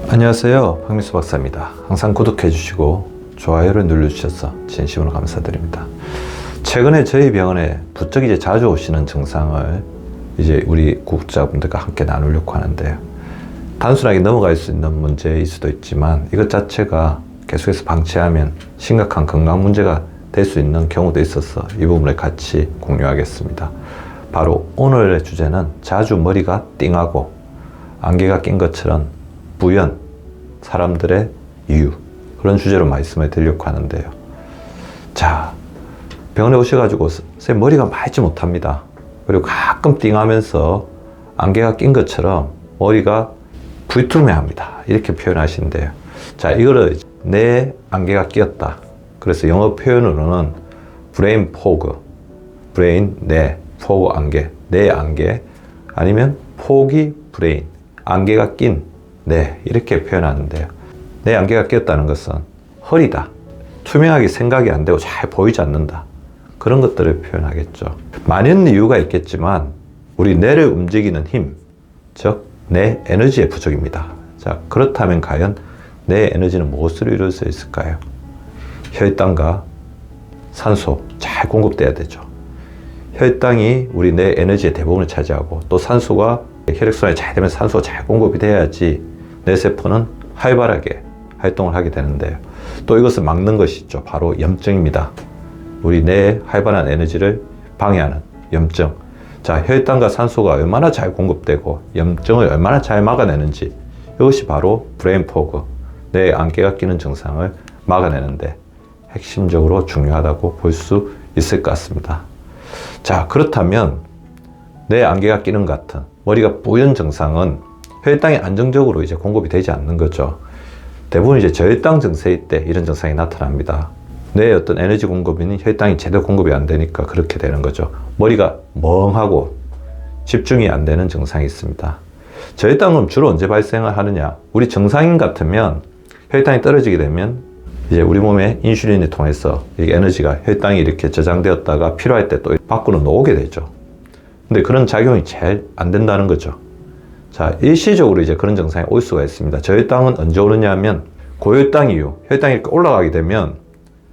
안녕하세요, 박미수 박사입니다. 항상 구독해 주시고 좋아요를 눌러주셔서 진심으로 감사드립니다. 최근에 저희 병원에 부쩍 자주 오시는 증상을 우리 구독자분들과 함께 나누려고 하는데요. 단순하게 넘어갈 수 있는 문제일 수도 있지만 이것 자체가 계속해서 방치하면 심각한 건강 문제가 될 수 있는 경우도 있어서 이 부분을 같이 공유하겠습니다. 바로 오늘의 주제는 자주 머리가 띵하고 안개가 낀 것처럼 부연, 사람들의 이유, 그런 주제로 말씀을 드리려고 하는데요. 자, 병원에 오셔가지고 선생님 머리가 맑지 못합니다. 그리고 가끔 띵하면서 안개가 낀 것처럼 머리가 불투명합니다. 이렇게 표현하시는데요. 자, 이거를 내 안개가 끼었다. 그래서 영어 표현으로는 브레인 포그, 브레인 내, 포그 안개, 내 안개, 아니면 포기 브레인, 안개가 낀 네, 이렇게 표현하는데요. 내 안개가 꼈다는 것은 흐리다, 투명하게 생각이 안 되고 잘 보이지 않는다, 그런 것들을 표현하겠죠. 많은 이유가 있겠지만 우리 뇌를 움직이는 힘, 즉 내 에너지의 부족입니다. 자, 그렇다면 과연 내 에너지는 무엇으로 이루어질 수 있을까요? 혈당과 산소 잘 공급돼야 되죠. 혈당이 우리 뇌 에너지의 대부분을 차지하고, 또 산소가 혈액순환이 잘 되면 산소가 잘 공급이 돼야지 뇌세포는 활발하게 활동을 하게 되는데요. 또 이것을 막는 것이 있죠. 바로 염증입니다. 우리 뇌의 활발한 에너지를 방해하는 염증. 자, 혈당과 산소가 얼마나 잘 공급되고 염증을 얼마나 잘 막아내는지, 이것이 바로 브레인 포그, 뇌에 안개가 끼는 증상을 막아내는데 핵심적으로 중요하다고 볼 수 있을 것 같습니다. 자, 그렇다면 뇌에 안개가 끼는 것 같은 머리가 뿌연 증상은 혈당이 안정적으로 공급이 되지 않는 거죠. 대부분 저혈당 증세일 때 이런 증상이 나타납니다. 뇌의 어떤 에너지 공급인 혈당이 제대로 공급이 안 되니까 그렇게 되는 거죠. 머리가 멍하고 집중이 안 되는 증상이 있습니다. 저혈당은 주로 언제 발생을 하느냐? 우리 정상인 같으면 혈당이 떨어지게 되면 우리 몸에 인슐린을 통해서 에너지가, 혈당이 이렇게 저장되었다가 필요할 때 또 밖으로 나오게 되죠. 근데 그런 작용이 잘 안 된다는 거죠. 자, 일시적으로 그런 증상이 올 수가 있습니다. 저혈당은 언제 오느냐 하면 고혈당 이후 혈당이 이렇게 올라가게 되면,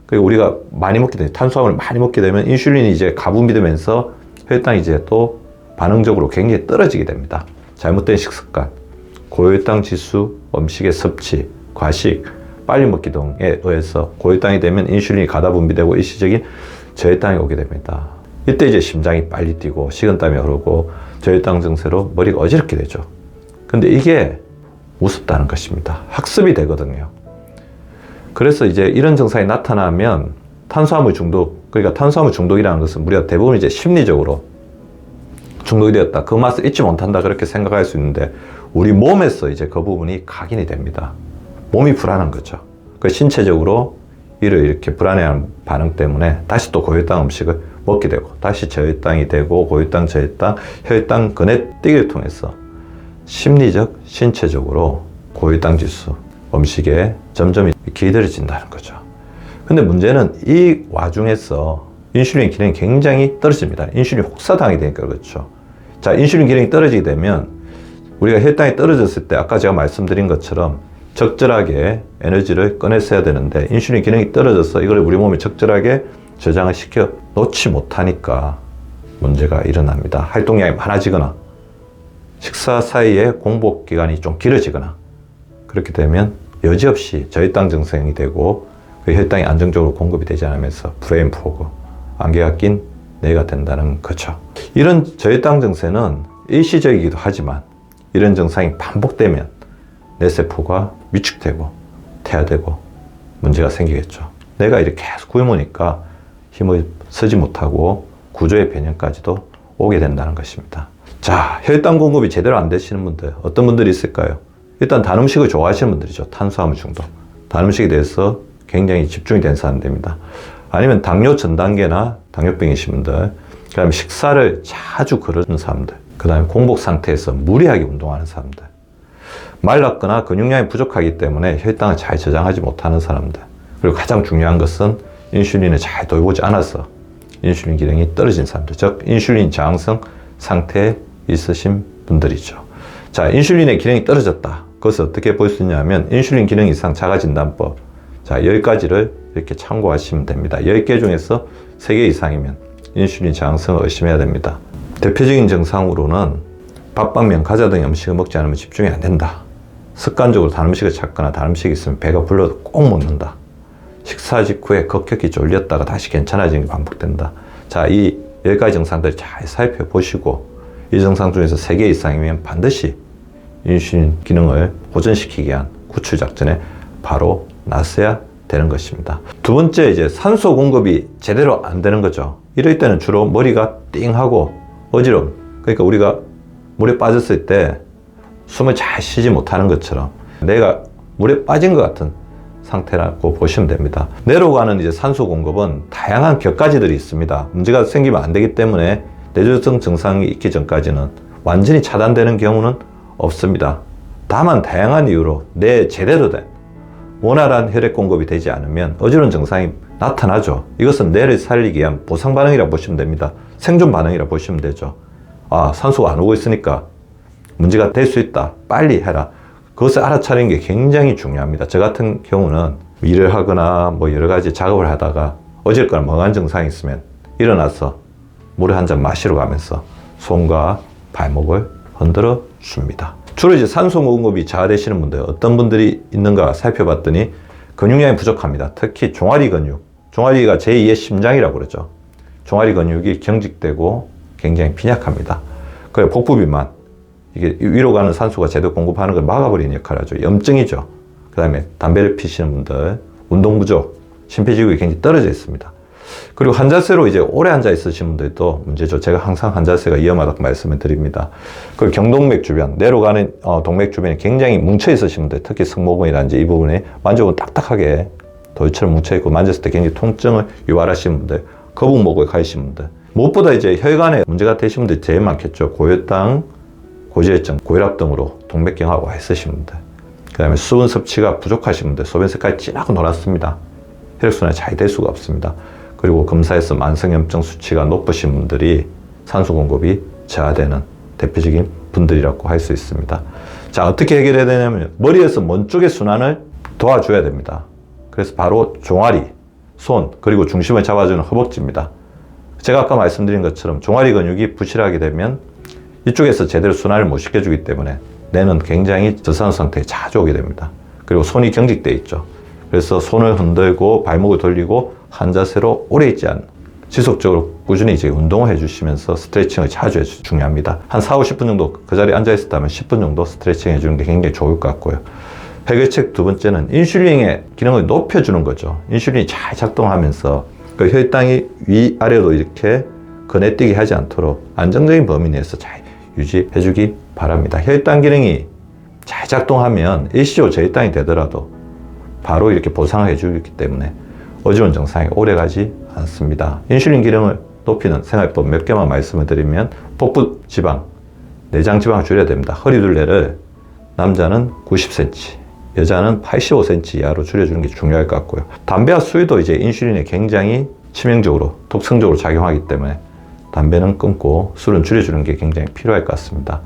그리고 우리가 많이 먹게 되면, 탄수화물을 많이 먹게 되면 인슐린이 가분비 되면서 혈당이 또 반응적으로 굉장히 떨어지게 됩니다. 잘못된 식습관, 고혈당 지수, 음식의 섭취, 과식, 빨리 먹기 등에 의해서 고혈당이 되면 인슐린이 가다 분비되고 일시적인 저혈당이 오게 됩니다. 이때 심장이 빨리 뛰고 식은땀이 흐르고 저혈당 증세로 머리가 어지럽게 되죠. 근데 이게 우습다는 것입니다. 학습이 되거든요. 그래서 이런 증상이 나타나면 탄수화물 중독, 그러니까 탄수화물 중독이라는 것은 우리가 대부분 심리적으로 중독이 되었다, 그 맛을 잊지 못한다, 그렇게 생각할 수 있는데 우리 몸에서 그 부분이 각인이 됩니다. 몸이 불안한 거죠. 그 신체적으로 이렇게 불안해하는 반응 때문에 다시 또 고혈당 음식을 먹게 되고, 다시 저혈당이 되고, 고혈당, 저혈당, 혈당 건너뛰기를 통해서 심리적, 신체적으로 고혈당 지수, 음식에 점점 기울어진다는 거죠. 근데 문제는 이 와중에서 인슐린 기능이 굉장히 떨어집니다. 인슐린 혹사당이 되니까 그렇죠. 자, 인슐린 기능이 떨어지게 되면 우리가 혈당이 떨어졌을 때 아까 제가 말씀드린 것처럼 적절하게 에너지를 꺼냈어야 되는데 인슐린 기능이 떨어져서 이걸 우리 몸이 적절하게 저장을 시켜 놓지 못하니까 문제가 일어납니다. 활동량이 많아지거나 식사 사이에 공복 기간이 좀 길어지거나, 그렇게 되면 여지없이 저혈당 증상이 되고 그 혈당이 안정적으로 공급이 되지 않으면서 브레인 포그, 안개가 낀 뇌가 된다는 거죠. 이런 저혈당 증세는 일시적이기도 하지만 이런 증상이 반복되면 뇌세포가 위축되고 퇴화되고 문제가 생기겠죠. 뇌가 이렇게 계속 굶으니까 힘을 쓰지 못하고 구조의 변형까지도 오게 된다는 것입니다. 자, 혈당 공급이 제대로 안 되시는 분들, 어떤 분들이 있을까요? 일단 단 음식을 좋아하시는 분들이죠. 탄수화물 중독, 단 음식에 대해서 굉장히 집중이 된 사람들입니다. 아니면 당뇨 전 단계나 당뇨병이신 분들, 그 다음에 식사를 자주 거르는 사람들, 그 다음에 공복 상태에서 무리하게 운동하는 사람들, 말랐거나 근육량이 부족하기 때문에 혈당을 잘 저장하지 못하는 사람들, 그리고 가장 중요한 것은 인슐린을 잘 돌보지 않아서 인슐린 기능이 떨어진 사람들, 즉 인슐린 저항성 상태에 있으신 분들이죠. 자, 인슐린의 기능이 떨어졌다. 그것을 어떻게 볼 수 있냐면 인슐린 기능 이상 자가진단법. 자, 10가지를 이렇게 참고하시면 됩니다. 10개 중에서 3개 이상이면 인슐린 저항성을 의심해야 됩니다. 대표적인 증상으로는 밥방면, 과자 등 음식을 먹지 않으면 집중이 안 된다. 습관적으로 단 음식을 찾거나 단 음식이 있으면 배가 불러도 꼭 먹는다. 식사 직후에 급격히 졸렸다가 다시 괜찮아지는 게 반복된다. 자, 이 10가지 증상들을 잘 살펴보시고 이 증상 중에서 3개 이상이면 반드시 인슐린 기능을 보존시키기 위한 구출 작전에 바로 나서야 되는 것입니다. 두 번째, 이제 산소 공급이 제대로 안 되는 거죠. 이럴 때는 주로 머리가 띵하고 어지러움. 그러니까 우리가 물에 빠졌을 때 숨을 잘 쉬지 못하는 것처럼 내가 물에 빠진 것 같은 상태라고 보시면 됩니다. 내려가는 이제 산소 공급은 다양한 격가지들이 있습니다. 문제가 생기면 안 되기 때문에 뇌졸중 증상이 있기 전까지는 완전히 차단되는 경우는 없습니다. 다만 다양한 이유로 뇌에 제대로 된 원활한 혈액 공급이 되지 않으면 어지러운 증상이 나타나죠. 이것은 뇌를 살리기 위한 보상 반응이라고 보시면 됩니다. 생존 반응이라고 보시면 되죠. 아, 산소가 안 오고 있으니까 문제가 될 수 있다. 빨리 해라. 그것을 알아차리는 게 굉장히 중요합니다. 저 같은 경우는 일을 하거나 뭐 여러 가지 작업을 하다가 어지럽거나 멍한 증상이 있으면 일어나서 물을 한 잔 마시러 가면서 손과 발목을 흔들어 줍니다. 주로 이제 산소 공급이 저하되시는 분들, 어떤 분들이 있는가 살펴봤더니 근육량이 부족합니다. 특히 종아리 근육. 종아리가 제2의 심장이라고 그러죠. 종아리 근육이 경직되고 굉장히 빈약합니다. 그리고 복부 비만. 이게 위로 가는 산소가 제대로 공급하는 걸 막아버리는 역할을 하죠. 염증이죠. 그 다음에 담배를 피시는 분들, 운동 부족, 심폐지구력이 굉장히 떨어져 있습니다. 그리고 한자세로 이제 오래 앉아 있으신 분들도 문제죠. 제가 항상 한자세가 위험하다고 말씀을 드립니다. 그리고 경동맥 주변, 뇌로 가는 동맥 주변이 굉장히 뭉쳐 있으신 분들, 특히 승모근이라든지 이 부분에 만져보면 딱딱하게 돌처럼 뭉쳐 있고 만졌을 때 굉장히 통증을 유발하시는 분들, 거북목을 가지신 분들, 무엇보다 이제 혈관에 문제가 되신 분들이 제일 많겠죠. 고혈당, 고지혈증, 고혈압 등으로 동맥경화가 와 있으신 분들, 그 다음에 수분 섭취가 부족하신 분들, 소변 색깔이 진하고 노랗습니다. 혈액순환이 잘 될 수가 없습니다. 그리고 검사에서 만성염증 수치가 높으신 분들이 산소 공급이 저하되는 대표적인 분들이라고 할 수 있습니다. 자, 어떻게 해결해야 되냐면 머리에서 몸 쪽의 순환을 도와줘야 됩니다. 그래서 바로 종아리, 손, 그리고 중심을 잡아주는 허벅지입니다. 제가 아까 말씀드린 것처럼 종아리 근육이 부실하게 되면 이쪽에서 제대로 순환을 못 시켜주기 때문에 뇌는 굉장히 저산소 상태에 자주 오게 됩니다. 그리고 손이 경직되어 있죠. 그래서 손을 흔들고 발목을 돌리고 한 자세로 오래 있지 않는, 지속적으로 꾸준히 이제 운동을 해주시면서 스트레칭을 자주 해주시면 중요합니다. 한 4, 50분 정도 그 자리에 앉아 있었다면 10분 정도 스트레칭 해주는 게 굉장히 좋을 것 같고요. 해결책 두 번째는 인슐린의 기능을 높여주는 거죠. 인슐린이 잘 작동하면서 그 혈당이 위아래로 이렇게 거내뛰게 하지 않도록 안정적인 범위 내에서 잘 유지해주기 바랍니다. 혈당 기능이 잘 작동하면 일시적으로 저혈당이 되더라도 바로 이렇게 보상을 해주기 때문에 어지러운 증상이 오래가지 않습니다. 인슐린 기능을 높이는 생활법 몇 개만 말씀을 드리면 복부 지방, 내장 지방을 줄여야 됩니다. 허리 둘레를 남자는 90cm, 여자는 85cm 이하로 줄여주는 게 중요할 것 같고요. 담배와 술도 이제 인슐린에 굉장히 치명적으로, 독성적으로 작용하기 때문에 담배는 끊고 술은 줄여주는 게 굉장히 필요할 것 같습니다.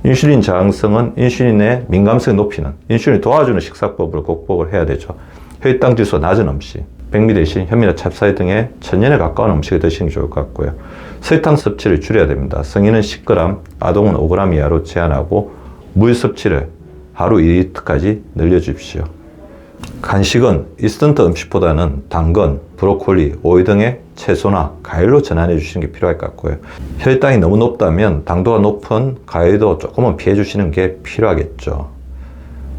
인슐린 저항성은 인슐린의 민감성을 높이는, 인슐린을 도와주는 식사법으로 극복을 해야 되죠. 혈당 지수가 낮은 음식, 백미 대신 현미나 찹쌀 등의 천연에 가까운 음식을 드시는 게 좋을 것 같고요. 설탕 섭취를 줄여야 됩니다. 성인은 10g, 아동은 5g 이하로 제한하고 물 섭취를 하루 2리터까지 늘려주십시오. 간식은 인스턴트 음식보다는 당근, 브로콜리, 오이 등의 채소나 과일로 전환해 주시는 게 필요할 것 같고요. 혈당이 너무 높다면 당도가 높은 과일도 조금은 피해 주시는 게 필요하겠죠.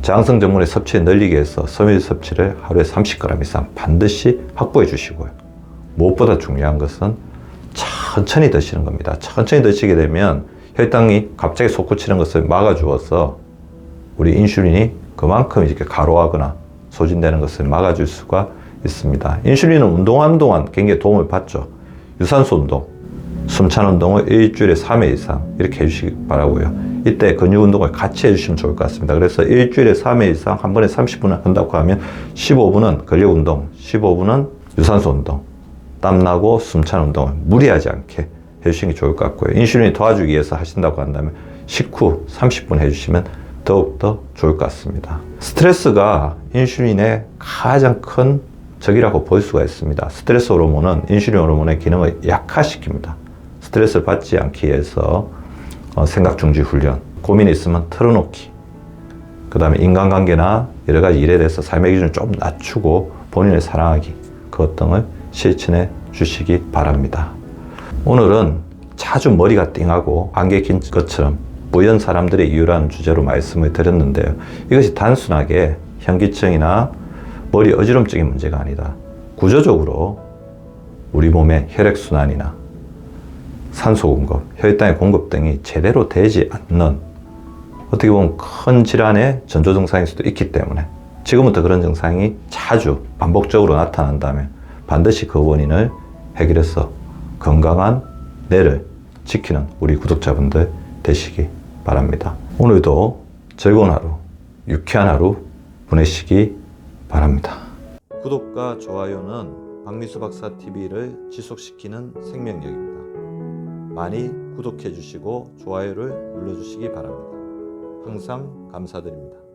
저항성 전문의 섭취를 늘리기 위해서 섬유 섭취를 하루에 30g 이상 반드시 확보해 주시고요. 무엇보다 중요한 것은 천천히 드시는 겁니다. 천천히 드시게 되면 혈당이 갑자기 솟구치는 것을 막아주어서 우리 인슐린이 그만큼 이렇게 가로하거나 소진되는 것을 막아줄 수가 있습니다. 인슐린은 운동하는 동안 굉장히 도움을 받죠. 유산소 운동, 숨찬 운동을 일주일에 3회 이상 이렇게 해주시기 바라고요. 이때 근육 운동을 같이 해주시면 좋을 것 같습니다. 그래서 일주일에 3회 이상 한 번에 30분을 한다고 하면 15분은 근력 운동, 15분은 유산소 운동, 땀나고 숨찬 운동을 무리하지 않게 해주시는 게 좋을 것 같고요. 인슐린이 도와주기 위해서 하신다고 한다면 식후 30분 해주시면 더욱더 좋을 것 같습니다. 스트레스가 인슐린의 가장 큰 적이라고 볼 수가 있습니다. 스트레스 호르몬은 인슐린 호르몬의 기능을 약화시킵니다. 스트레스를 받지 않기 위해서 생각 중지 훈련, 고민이 있으면 털어놓기, 그 다음에 인간관계나 여러 가지 일에 대해서 삶의 기준을 좀 낮추고 본인을 사랑하기, 그것 등을 실천해 주시기 바랍니다. 오늘은 자주 머리가 띵하고 안개 낀 것처럼 보연 사람들의 이유라는 주제로 말씀을 드렸는데요. 이것이 단순하게 현기증이나 머리 어지럼증의 문제가 아니다. 구조적으로 우리 몸의 혈액순환이나 산소 공급, 혈당의 공급 등이 제대로 되지 않는 어떻게 보면 큰 질환의 전조 증상일 수도 있기 때문에 지금부터 그런 증상이 자주 반복적으로 나타난다면 반드시 그 원인을 해결해서 건강한 뇌를 지키는 우리 구독자분들 되시기 바랍니다. 오늘도 즐거운 하루, 유쾌한 하루 보내시기 바랍니다. 구독과 좋아요는 박미수 박사 TV를 지속시키는 생명력입니다. 많이 구독해 주시고 좋아요를 눌러 주시기 바랍니다. 항상 감사드립니다.